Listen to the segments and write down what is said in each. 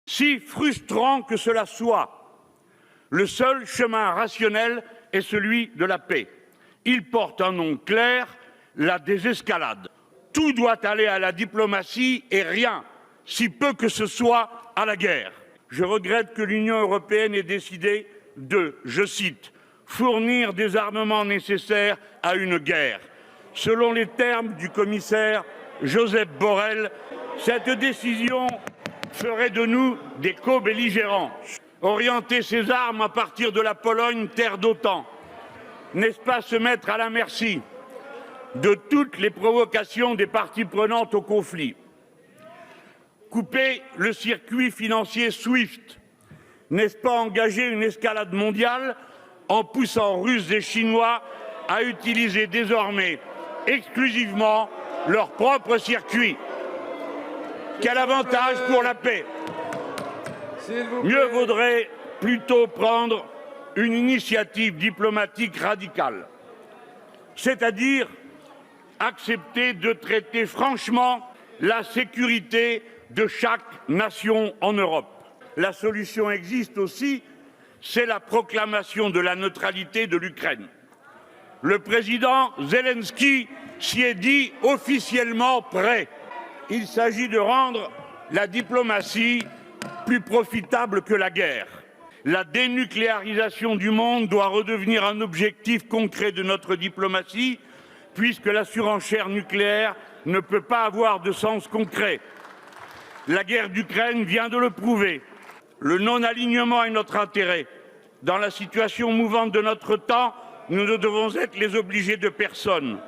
Si frustrant que cela soit, le seul chemin rationnel est celui de la paix. Il porte un nom clair, la désescalade. Tout doit aller à la diplomatie et rien, si peu que ce soit, à la guerre. Je regrette que l'Union européenne ait décidé de, je cite, fournir des armements nécessaires à une guerre. Selon les termes du commissaire Josep Borrell, cette décision ferait de nous des co-belligérants. Orienter ces armes à partir de la Pologne, terre d'OTAN, n'est-ce pas se mettre à la merci de toutes les provocations des parties prenantes au conflit? Couper le circuit financier SWIFT, n'est-ce pas engager une escalade mondiale en poussant Russes et Chinois à utiliser désormais exclusivement leur propre circuit? Quel avantage pour la paix? Mieux vaudrait plutôt prendre une initiative diplomatique radicale, c'est-à-dire accepter de traiter franchement la sécurité de chaque nation en Europe. La solution existe aussi, c'est la proclamation de la neutralité de l'Ukraine. Le président Zelensky s'y est dit officiellement prêt. Il s'agit de rendre la diplomatie plus profitable que la guerre. La dénucléarisation du monde doit redevenir un objectif concret de notre diplomatie, puisque la surenchère nucléaire ne peut pas avoir de sens concret. La guerre d'Ukraine vient de le prouver. Le non-alignement est notre intérêt. Dans la situation mouvante de notre temps, nous ne devons être les obligés de personne.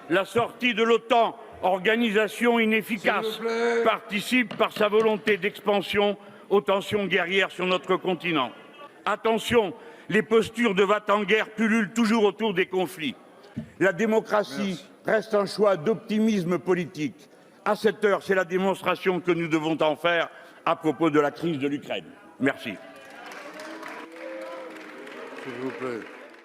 La sortie de l'OTAN, organisation inefficace, participe par sa volonté d'expansion aux tensions guerrières sur notre continent. Attention, les postures de va-t-en-guerre pullulent toujours autour des conflits. La démocratie reste un choix d'optimisme politique. À cette heure, c'est la démonstration que nous devons en faire à propos de la crise de l'Ukraine. Merci. S'il vous plaît.